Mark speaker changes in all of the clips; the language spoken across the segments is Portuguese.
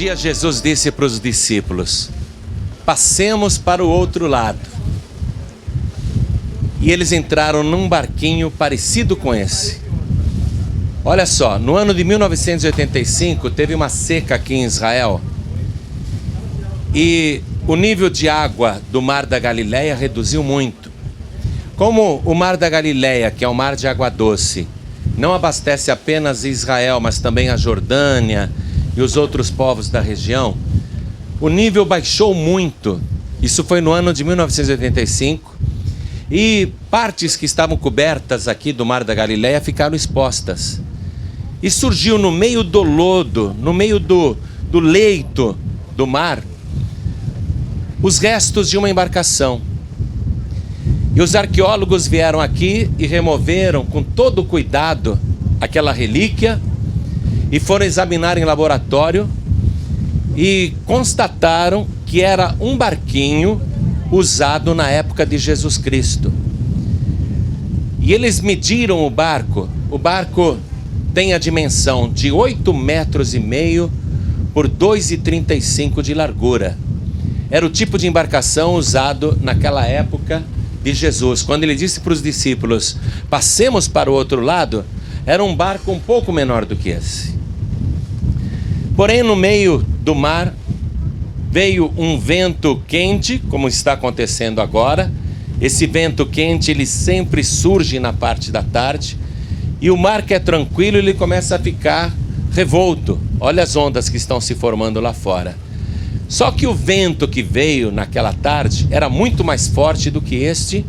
Speaker 1: dia Jesus disse para os discípulos: passemos para o outro lado. E eles entraram num barquinho parecido com esse. Olha só, no ano de 1985 teve uma seca aqui em Israel. E o nível de água do Mar da Galileia reduziu muito. Como o Mar da Galileia, que é um mar de água doce, não abastece apenas Israel, mas também a Jordânia e os outros povos da região, o nível baixou muito. Isso foi no ano de 1985. E partes que estavam cobertas aqui do Mar da Galileia ficaram expostas. E surgiu no meio do lodo, no meio do leito do mar, os restos de uma embarcação. E os arqueólogos vieram aqui e removeram com todo o cuidado aquela relíquia e foram examinar em laboratório e constataram que era um barquinho usado na época de Jesus Cristo. E eles mediram o barco. O barco tem a dimensão de 8,5 metros por 2,35 de largura. Era o tipo de embarcação usado naquela época de Jesus. Quando ele disse para os discípulos: passemos para o outro lado, era um barco um pouco menor do que esse. Porém, no meio do mar veio um vento quente, como está acontecendo agora. Esse vento quente, ele sempre surge na parte da tarde. E o mar, que é tranquilo, ele começa a ficar revolto. Olha as ondas que estão se formando lá fora. Só que o vento que veio naquela tarde era muito mais forte do que este.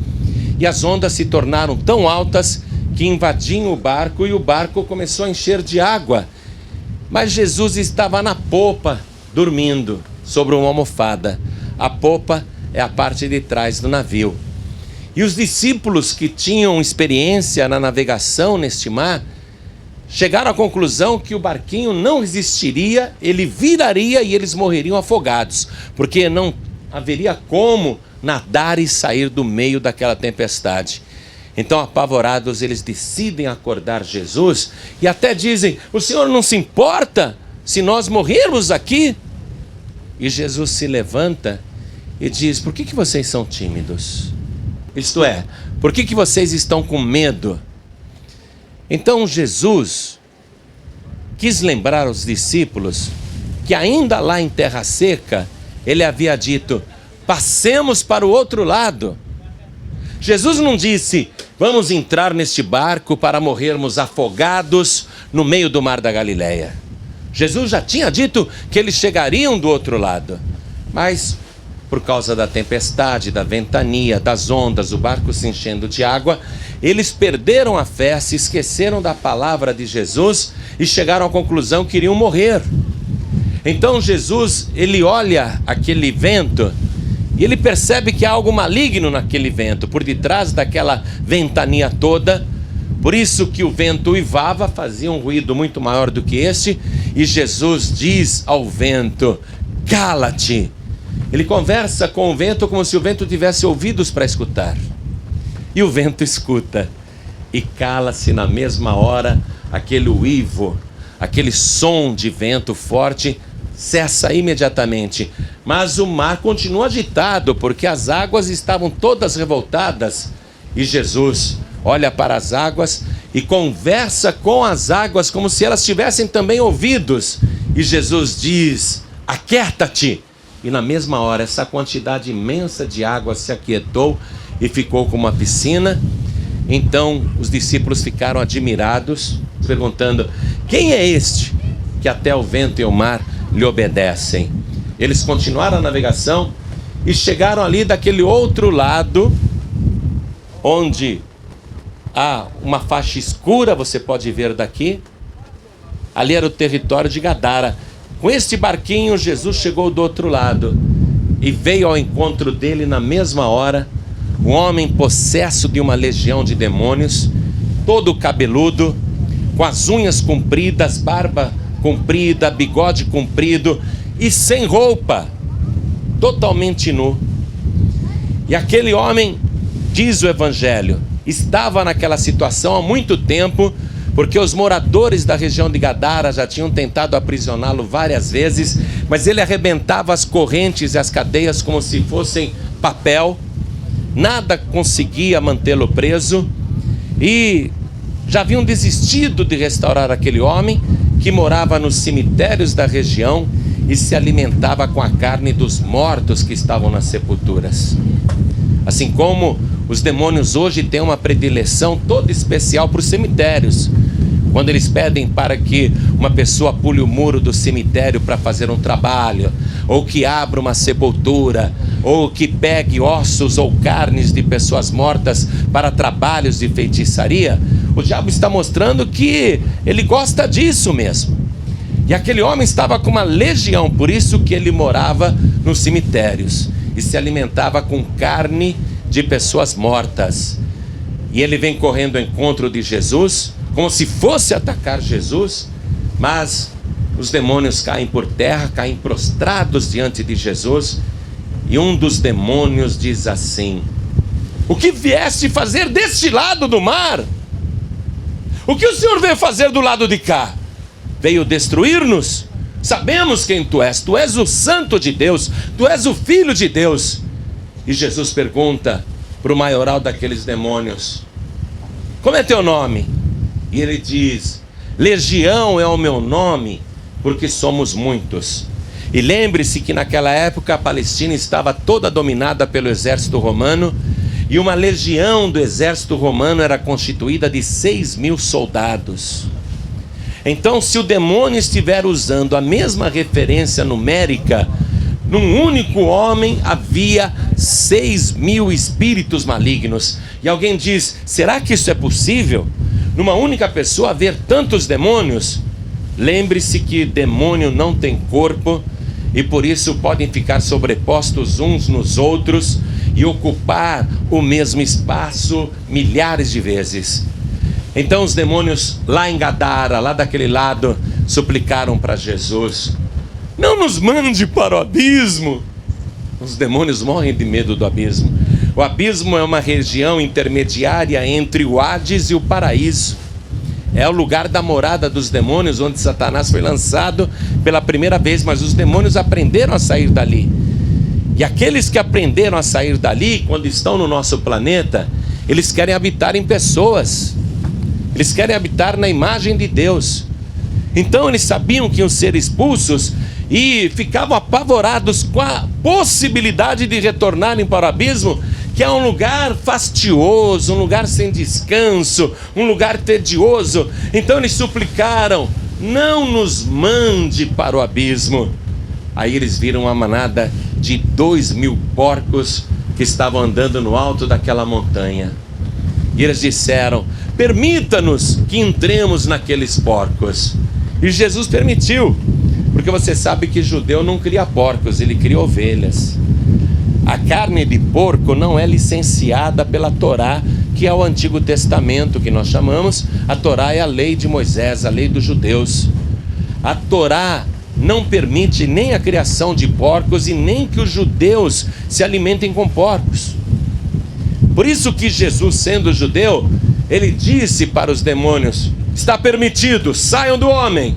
Speaker 1: E as ondas se tornaram tão altas que invadiam o barco e o barco começou a encher de água. Mas Jesus estava na popa, dormindo sobre uma almofada. A popa é a parte de trás do navio. E os discípulos que tinham experiência na navegação neste mar chegaram à conclusão que o barquinho não resistiria, ele viraria e eles morreriam afogados, porque não haveria como nadar e sair do meio daquela tempestade. Então, apavorados, eles decidem acordar Jesus e até dizem: o Senhor não se importa se nós morrermos aqui? E Jesus se levanta e diz: por que vocês são tímidos? Isto é, por que vocês estão com medo? Então Jesus quis lembrar aos discípulos que ainda lá em terra seca, ele havia dito: passemos para o outro lado. Jesus não disse: vamos entrar neste barco para morrermos afogados no meio do Mar da Galileia. Jesus já tinha dito que eles chegariam do outro lado. Mas por causa da tempestade, da ventania, das ondas, o barco se enchendo de água, eles perderam a fé, se esqueceram da palavra de Jesus e chegaram à conclusão que iriam morrer. Então Jesus, ele olha aquele vento e ele percebe que há algo maligno naquele vento, por detrás daquela ventania toda. Por isso que o vento uivava, fazia um ruído muito maior do que este, e Jesus diz ao vento: cala-te. Ele conversa com o vento como se o vento tivesse ouvidos para escutar. E o vento escuta e cala-se na mesma hora. Aquele uivo, aquele som de vento forte cessa imediatamente. Mas o mar continua agitado, porque as águas estavam todas revoltadas. E Jesus olha para as águas e conversa com as águas como se elas tivessem também ouvidos. E Jesus diz: aquieta-te. E na mesma hora essa quantidade imensa de água se aquietou e ficou como uma piscina. Então os discípulos ficaram admirados, perguntando: quem é este que até o vento e o mar lhe obedecem? Eles continuaram a navegação e chegaram ali daquele outro lado, onde há uma faixa escura, você pode ver daqui. Ali era o território de Gadara. Com este barquinho, Jesus chegou do outro lado e veio ao encontro dele na mesma hora um homem possesso de uma legião de demônios, todo cabeludo, com as unhas compridas, barba comprida, bigode comprido e sem roupa, totalmente nu. E aquele homem, diz o Evangelho, estava naquela situação há muito tempo, porque os moradores da região de Gadara já tinham tentado aprisioná-lo várias vezes, mas ele arrebentava as correntes e as cadeias como se fossem papel. Nada conseguia mantê-lo preso, e já haviam desistido de restaurar aquele homem que morava nos cemitérios da região e se alimentava com a carne dos mortos que estavam nas sepulturas. Assim como os demônios hoje têm uma predileção toda especial por cemitérios. Quando eles pedem para que uma pessoa pule o muro do cemitério para fazer um trabalho, ou que abra uma sepultura, ou que pegue ossos ou carnes de pessoas mortas para trabalhos de feitiçaria, o diabo está mostrando que ele gosta disso mesmo. E aquele homem estava com uma legião, por isso que ele morava nos cemitérios e se alimentava com carne de pessoas mortas. E ele vem correndo ao encontro de Jesus, como se fosse atacar Jesus, mas os demônios caem por terra, caem prostrados diante de Jesus, e um dos demônios diz assim: o que vieste fazer deste lado do mar? O que o Senhor veio fazer do lado de cá? Veio destruir-nos? Sabemos quem tu és o Santo de Deus, tu és o Filho de Deus. E Jesus pergunta para o maioral daqueles demônios: como é teu nome? E ele diz: Legião é o meu nome, porque somos muitos. E lembre-se que naquela época a Palestina estava toda dominada pelo exército romano, e uma legião do exército romano era constituída de 6.000 soldados. Então, se o demônio estiver usando a mesma referência numérica, num único homem havia 6.000 espíritos malignos. E alguém diz: será que isso é possível? Numa única pessoa haver tantos demônios? Lembre-se que demônio não tem corpo, e por isso podem ficar sobrepostos uns nos outros e ocupar o mesmo espaço milhares de vezes. Então os demônios lá em Gadara, lá daquele lado, suplicaram para Jesus: não nos mande para o abismo. Os demônios morrem de medo do abismo. O abismo é uma região intermediária entre o Hades e o paraíso. É o lugar da morada dos demônios, onde Satanás foi lançado pela primeira vez, mas os demônios aprenderam a sair dali. E aqueles que aprenderam a sair dali, quando estão no nosso planeta, eles querem habitar em pessoas. Eles querem habitar na imagem de Deus. Então eles sabiam que iam ser expulsos e ficavam apavorados com a possibilidade de retornarem para o abismo, que é um lugar fastioso, um lugar sem descanso, um lugar tedioso. Então eles suplicaram: não nos mande para o abismo. Aí eles viram uma manada de 2.000 porcos que estavam andando no alto daquela montanha. E eles disseram: permita-nos que entremos naqueles porcos. E Jesus permitiu, porque você sabe que judeu não cria porcos, ele cria ovelhas. A carne de porco não é licenciada pela Torá, que é o Antigo Testamento, que nós chamamos. A Torá é a lei de Moisés, a lei dos judeus. A Torá não permite nem a criação de porcos e nem que os judeus se alimentem com porcos. Por isso que Jesus, sendo judeu, ele disse para os demônios: está permitido, saiam do homem.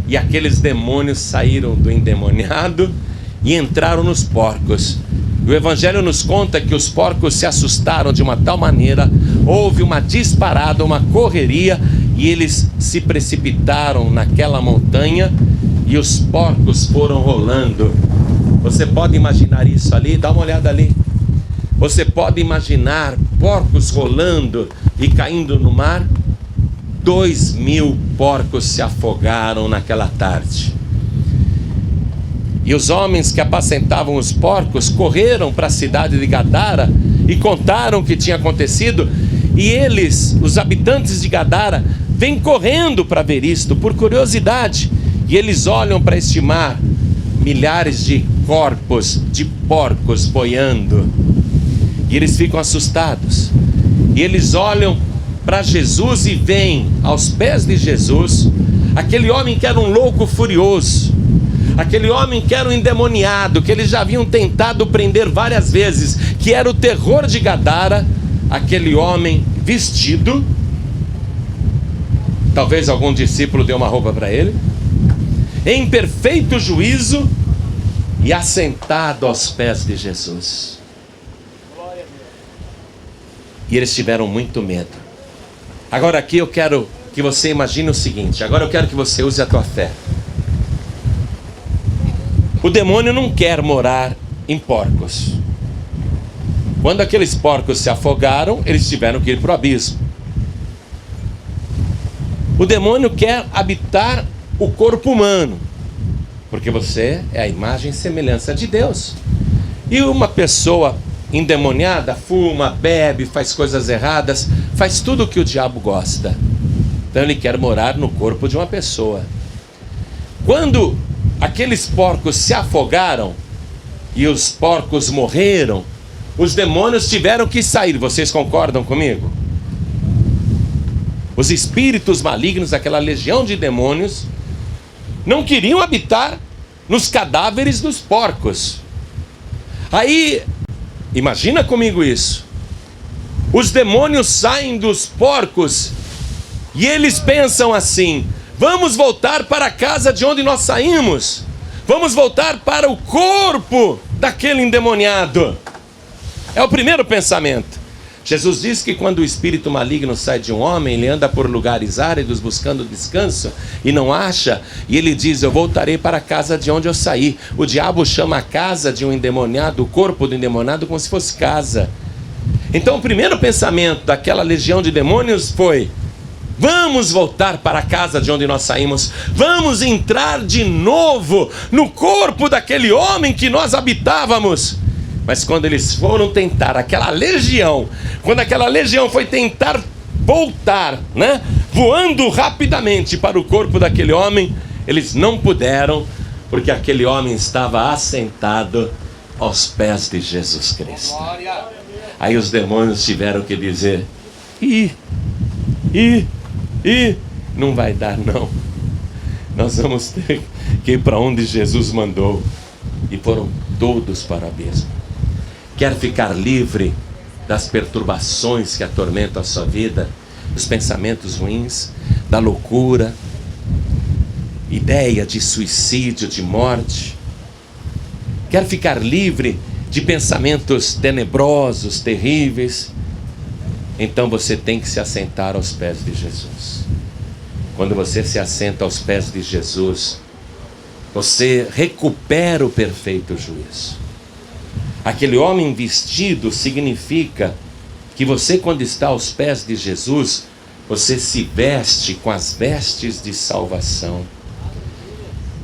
Speaker 1: E aqueles demônios saíram do endemoniado e entraram nos porcos. O Evangelho nos conta que os porcos se assustaram de uma tal maneira, houve uma disparada, uma correria, e eles se precipitaram naquela montanha e os porcos foram rolando. Você pode imaginar isso ali? Dá uma olhada ali. Você pode imaginar porcos rolando e caindo no mar? 2.000 porcos se afogaram naquela tarde. E os homens que apacentavam os porcos correram para a cidade de Gadara e contaram o que tinha acontecido. E eles, os habitantes de Gadara, vêm correndo para ver isto, por curiosidade. E eles olham para este mar, milhares de corpos de porcos boiando. E eles ficam assustados. E eles olham para Jesus e veem aos pés de Jesus aquele homem que era um louco furioso, aquele homem que era um endemoniado, que eles já haviam tentado prender várias vezes, que era o terror de Gadara. Aquele homem vestido, talvez algum discípulo deu uma roupa para ele, em perfeito juízo e assentado aos pés de Jesus. E eles tiveram muito medo. Agora aqui eu quero que você imagine o seguinte. Agora eu quero que você use a tua fé. O demônio não quer morar em porcos. Quando aqueles porcos se afogaram, eles tiveram que ir para o abismo. O demônio quer habitar o corpo humano, porque você é a imagem e semelhança de Deus. E uma pessoa endemoniada fuma, bebe, faz coisas erradas, faz tudo o que o diabo gosta. Então ele quer morar no corpo de uma pessoa. Quando aqueles porcos se afogaram e os porcos morreram, os demônios tiveram que sair. Vocês concordam comigo? Os espíritos malignos, aquela legião de demônios, não queriam habitar nos cadáveres dos porcos. Aí, imagina comigo isso. Os demônios saem dos porcos e eles pensam assim: vamos voltar para a casa de onde nós saímos. Vamos voltar para o corpo daquele endemoniado. É o primeiro pensamento. Jesus diz que quando o espírito maligno sai de um homem, ele anda por lugares áridos buscando descanso e não acha, e ele diz: eu voltarei para a casa de onde eu saí. O diabo chama a casa de um endemoniado, o corpo do endemoniado, como se fosse casa. Então o primeiro pensamento daquela legião de demônios foi: vamos voltar para a casa de onde nós saímos, vamos entrar de novo no corpo daquele homem que nós habitávamos. Mas quando eles foram tentar, quando aquela legião foi tentar voltar, voando rapidamente para o corpo daquele homem, eles não puderam, porque aquele homem estava assentado aos pés de Jesus Cristo. Aí os demônios tiveram que dizer: não vai dar não, nós vamos ter que ir para onde Jesus mandou. E foram todos para o abismo. Quer ficar livre das perturbações que atormentam a sua vida, dos pensamentos ruins, da loucura, ideia de suicídio, de morte? Quer ficar livre de pensamentos tenebrosos, terríveis? Então você tem que se assentar aos pés de Jesus. Quando você se assenta aos pés de Jesus, você recupera o perfeito juízo. Aquele homem vestido significa que você, quando está aos pés de Jesus, você se veste com as vestes de salvação.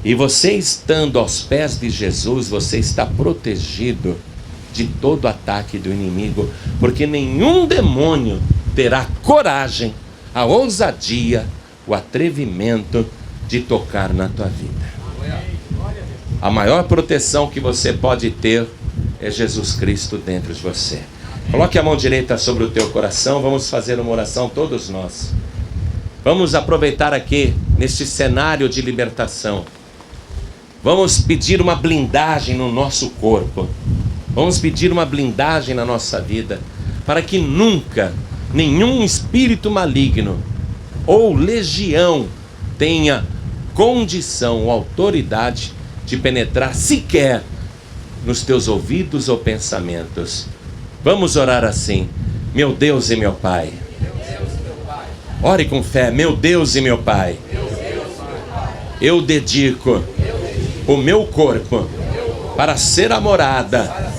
Speaker 1: E você estando aos pés de Jesus, você está protegido de todo ataque do inimigo, porque nenhum demônio terá coragem, a ousadia, o atrevimento de tocar na tua vida. A maior proteção que você pode ter é Jesus Cristo dentro de você. Coloque a mão direita sobre o teu coração. Vamos fazer uma oração todos nós. Vamos aproveitar aqui neste cenário de libertação. Vamos pedir uma blindagem no nosso corpo. Vamos pedir uma blindagem na nossa vida, para que nunca nenhum espírito maligno ou legião tenha condição ou autoridade de penetrar sequer nos teus ouvidos ou pensamentos. Vamos orar assim: meu Deus e meu Pai. Ore com fé: meu Deus e meu Pai, eu dedico o meu corpo para ser a morada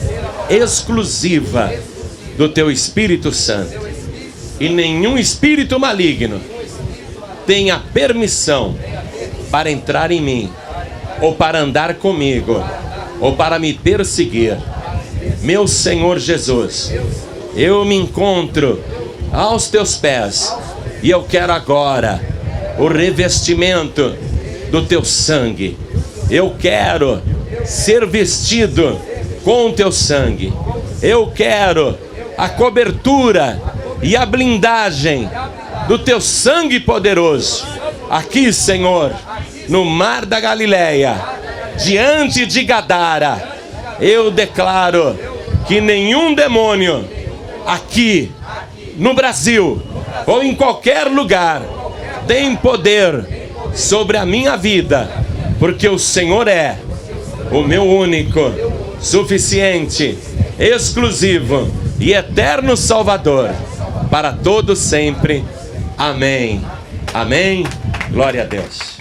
Speaker 1: exclusiva do teu Espírito Santo, e nenhum espírito maligno tenha permissão para entrar em mim, ou para andar comigo, ou para me perseguir. Meu Senhor Jesus, eu me encontro aos teus pés e eu quero agora o revestimento do teu sangue. Eu quero ser vestido com o teu sangue. Eu quero a cobertura e a blindagem do teu sangue poderoso. Aqui, Senhor, no mar da Galileia, diante de Gadara, eu declaro que nenhum demônio aqui no Brasil ou em qualquer lugar tem poder sobre a minha vida, porque o Senhor é o meu único, suficiente, exclusivo e eterno Salvador, para todo sempre. Amém. Amém. Glória a Deus.